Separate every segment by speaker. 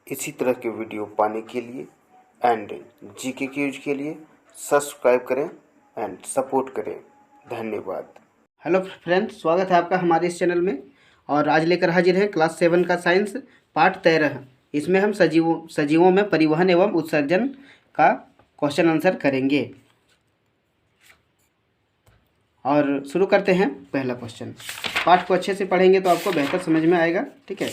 Speaker 1: इसी तरह के वीडियो पाने के लिए एंड जीके क्यूज के लिए सब्सक्राइब करें एंड सपोर्ट करें। धन्यवाद।
Speaker 2: हेलो फ्रेंड्स, स्वागत है आपका हमारे इस चैनल में। और आज लेकर हाजिर हैं क्लास 7 का साइंस पार्ट 13। इसमें हम सजीवों में परिवहन एवं उत्सर्जन का क्वेश्चन आंसर करेंगे। और शुरू करते हैं पहला क्वेश्चन। पाठ को अच्छे से पढ़ेंगे तो आपको बेहतर समझ में आएगा। ठीक है,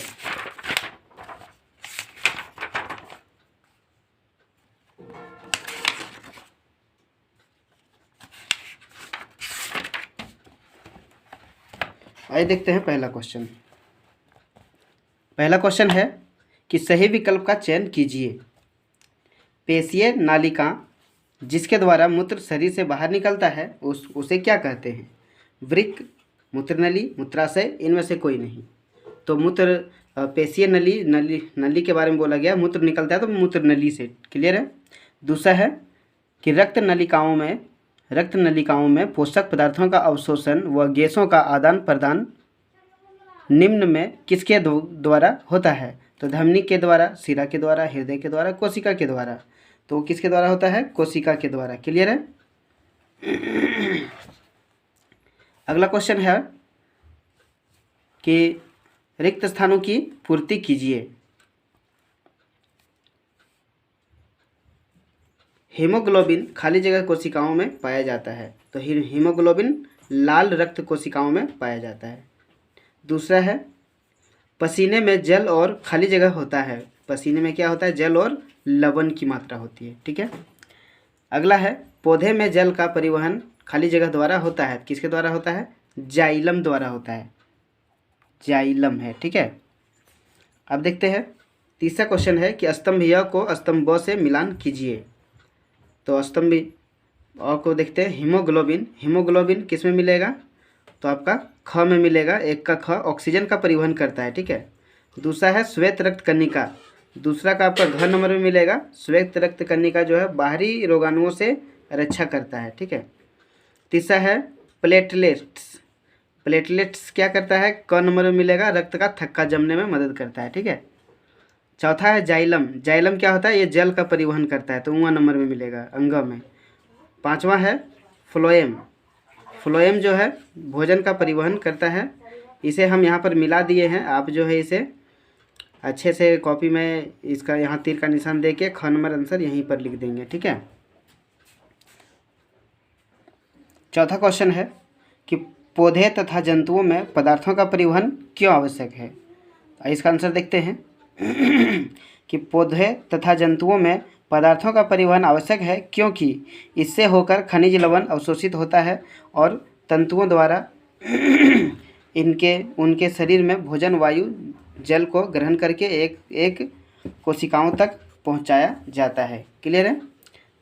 Speaker 2: आइए देखते हैं पहला क्वेश्चन। पहला क्वेश्चन है कि सही विकल्प का चयन कीजिए। पेशीय नालिका जिसके द्वारा मूत्र शरीर से बाहर निकलता है उसे क्या कहते हैं? वृक्क, मूत्रनली, मूत्राशय, इनमें से कोई नहीं। तो मूत्र पेशीय नली के बारे में बोला गया। मूत्र निकलता है तो मूत्रनली से। क्लियर है। दूसरा है कि रक्त नलिकाओं में पोषक पदार्थों का अवशोषण व गैसों का आदान प्रदान निम्न में किसके द्वारा होता है? तो धमनी के द्वारा, शिरा के द्वारा, हृदय के द्वारा, कोशिका के द्वारा। तो किसके द्वारा होता है? कोशिका के द्वारा। क्लियर है। अगला क्वेश्चन है कि रिक्त स्थानों की पूर्ति कीजिए। हीमोग्लोबिन खाली जगह कोशिकाओं में पाया जाता है। तो हीमोग्लोबिन लाल रक्त कोशिकाओं में पाया जाता है। दूसरा है पसीने में जल और खाली जगह होता है। पसीने में क्या होता है? जल और लवण की मात्रा होती है। ठीक है। अगला है पौधे में जल का परिवहन खाली जगह द्वारा होता है। किसके द्वारा होता है? जाइलम द्वारा होता है। जाइलम है। ठीक है। अब देखते हैं तीसरा क्वेश्चन है कि स्तंभ य को स्तंभ ब से मिलान कीजिए। तो स्तंभ अ को देखते हैं। हीमोग्लोबिन किस में मिलेगा? तो आपका ख में मिलेगा। एक का ख ऑक्सीजन का परिवहन करता है। ठीक है। दूसरा है श्वेत रक्त कणिका। दूसरा का आपका घ नंबर में मिलेगा। श्वेत रक्त कणिका जो है बाहरी रोगाणुओं से रक्षा करता है। ठीक है। तीसरा है प्लेटलेट्स क्या करता है? क नंबर में मिलेगा। रक्त का थक्का जमने में मदद करता है। ठीक है। चौथा है जाइलम क्या होता है? ये जल का परिवहन करता है। तो ऊँ नंबर में मिलेगा, अंग में। पांचवा है फ्लोएम जो है भोजन का परिवहन करता है। इसे हम यहाँ पर मिला दिए हैं। आप जो है इसे अच्छे से कॉपी में इसका यहाँ तीर का निशान दे के ख नंबर आंसर यहीं पर लिख देंगे। ठीक है। चौथा क्वेश्चन है कि पौधे तथा जंतुओं में पदार्थों का परिवहन क्यों आवश्यक है? इसका आंसर देखते हैं कि पौधे तथा जंतुओं में पदार्थों का परिवहन आवश्यक है क्योंकि इससे होकर खनिज लवण अवशोषित होता है और तंतुओं द्वारा उनके शरीर में भोजन वायु जल को ग्रहण करके एक कोशिकाओं तक पहुंचाया जाता है। क्लियर है।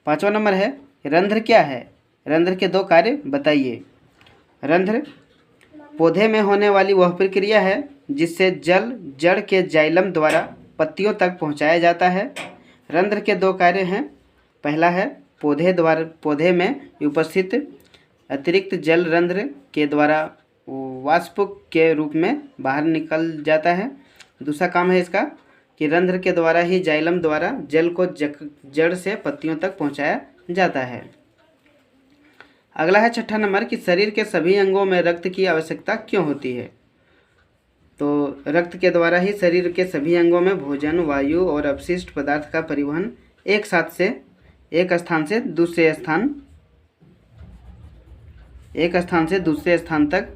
Speaker 2: पांचवा नंबर है रंध्र क्या है? रंध्र के दो कार्य बताइए। रंध्र पौधे में होने वाली वह प्रक्रिया है जिससे जल जड़ के जाइलम द्वारा पत्तियों तक पहुंचाया जाता है। रंध्र के दो कार्य हैं। पहला है पौधे में उपस्थित अतिरिक्त जल रंध्र के द्वारा वाष्प के रूप में बाहर निकल जाता है। दूसरा काम है इसका कि रंध्र के द्वारा ही जाइलम द्वारा जल को जड़ से पत्तियों तक पहुंचाया जाता है। अगला है छठा नंबर कि शरीर के सभी अंगों में रक्त की आवश्यकता क्यों होती है? तो रक्त के द्वारा ही शरीर के सभी अंगों में भोजन, वायु और अपशिष्ट पदार्थ का परिवहन एक स्थान से दूसरे स्थान तक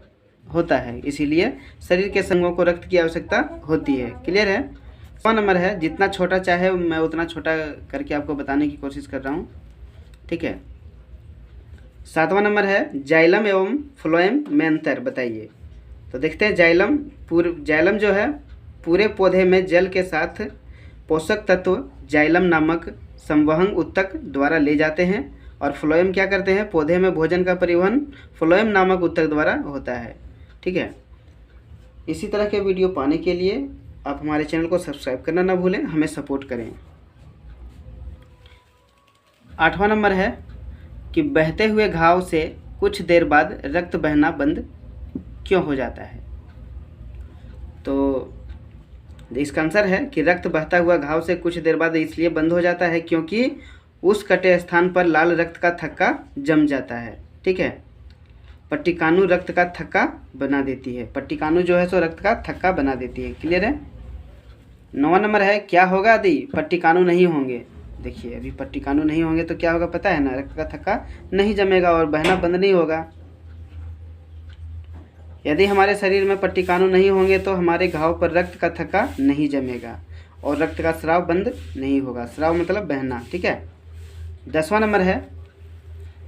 Speaker 2: होता है। इसीलिए शरीर के अंगों को रक्त की आवश्यकता होती है। क्लियर है। 6वां नंबर है जितना छोटा चाहे मैं उतना छोटा करके आपको बताने की कोशिश कर रहा हूँ। ठीक है। 7वां नंबर है जाइलम एवं फ्लोएम में अंतर बताइए। तो देखते हैं जाइलम जो है पूरे पौधे में जल के साथ पोषक तत्व जाइलम नामक संवहन ऊतक द्वारा ले जाते हैं और फ्लोएम क्या करते हैं? पौधे में भोजन का परिवहन फ्लोएम नामक ऊतक द्वारा होता है। ठीक है। इसी तरह के वीडियो पाने के लिए आप हमारे चैनल को सब्सक्राइब करना ना भूलें, हमें सपोर्ट करें। 8वां नंबर है कि बहते हुए घाव से कुछ देर बाद रक्त बहना बंद क्यों हो जाता है? तो इसका आंसर है कि रक्त बहता हुआ घाव से कुछ देर बाद इसलिए बंद हो जाता है क्योंकि उस कटे स्थान पर लाल रक्त का थक्का जम जाता है। ठीक है, पट्टिकानु रक्त का थक्का बना देती है। पट्टिकानु जो है सो रक्त का थक्का बना देती है। क्लियर है। 9वां नंबर है, क्या होगा यदि पट्टिकानु नहीं होंगे। देखिए अभी पट्टिकानु नहीं होंगे तो क्या होगा पता है ना, रक्त का थक्का नहीं जमेगा और बहना बंद नहीं होगा। यदि हमारे शरीर में पट्टिकानु नहीं होंगे तो हमारे घाव पर रक्त का थक्का नहीं जमेगा और रक्त का स्राव बंद नहीं होगा। स्राव मतलब बहना। ठीक है। 10वां नंबर है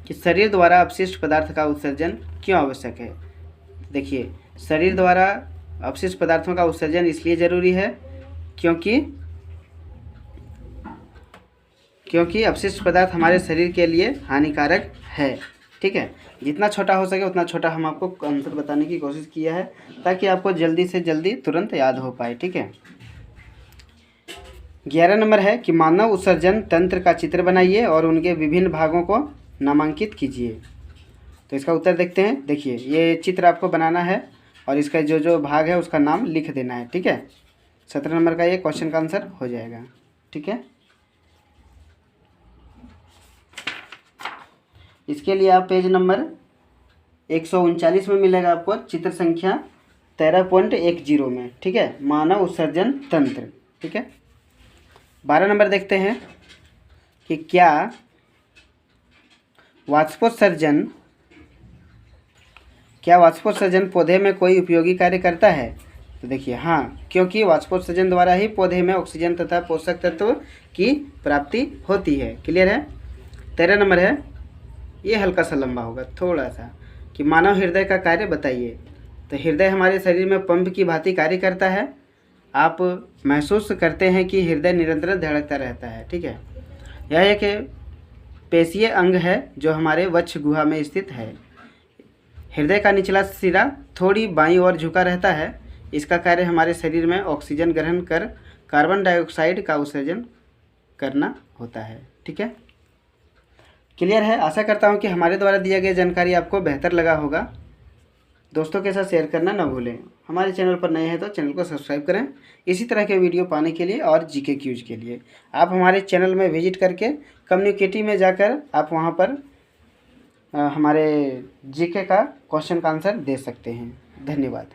Speaker 2: कि शरीर द्वारा अपशिष्ट पदार्थ का उत्सर्जन क्यों आवश्यक है। देखिए शरीर द्वारा अपशिष्ट पदार्थों का उत्सर्जन इसलिए ज़रूरी है क्योंकि अपशिष्ट पदार्थ हमारे शरीर के लिए हानिकारक है। ठीक है, जितना छोटा हो सके उतना छोटा हम आपको आंसर बताने की कोशिश किया है ताकि आपको जल्दी से जल्दी तुरंत याद हो पाए। ठीक है। 11 नंबर है कि मानव उत्सर्जन तंत्र का चित्र बनाइए और उनके विभिन्न भागों को नामांकित कीजिए। तो इसका उत्तर देखते हैं। देखिए ये चित्र आपको बनाना है और इसका जो जो भाग है उसका नाम लिख देना है। ठीक है, 17 नंबर का ये क्वेश्चन का आंसर हो जाएगा। ठीक है, इसके लिए आप पेज नंबर 139 में मिलेगा आपको चित्र संख्या 13.10 में। ठीक है, मानव उत्सर्जन तंत्र। ठीक है। 12 नंबर देखते हैं कि क्या वाष्पोत्सर्जन पौधे में कोई उपयोगी कार्य करता है। तो देखिए हाँ, क्योंकि वाष्पोत्सर्जन द्वारा ही पौधे में ऑक्सीजन तथा पोषक तत्व की प्राप्ति होती है। क्लियर है। 13 नंबर है, ये हल्का सा लंबा होगा थोड़ा सा, कि मानव हृदय का कार्य बताइए। तो हृदय हमारे शरीर में पंप की भांति कार्य करता है। आप महसूस करते हैं कि हृदय निरंतर धड़कता रहता है। ठीक है, यह एक पेशीय अंग है जो हमारे वक्ष गुहा में स्थित है। हृदय का निचला सिरा थोड़ी बाईं ओर झुका रहता है। इसका कार्य हमारे शरीर में ऑक्सीजन ग्रहण कर कार्बन डाइऑक्साइड का उत्सर्जन करना होता है। ठीक है, क्लियर है। आशा करता हूँ कि हमारे द्वारा दिया गया जानकारी आपको बेहतर लगा होगा। दोस्तों के साथ शेयर करना ना भूलें। हमारे चैनल पर नए हैं तो चैनल को सब्सक्राइब करें इसी तरह के वीडियो पाने के लिए और जीके क्यूज के लिए। आप हमारे चैनल में विजिट करके कम्युनिटी में जाकर आप वहाँ पर हमारे जीके का क्वेश्चन का आंसर दे सकते हैं। धन्यवाद।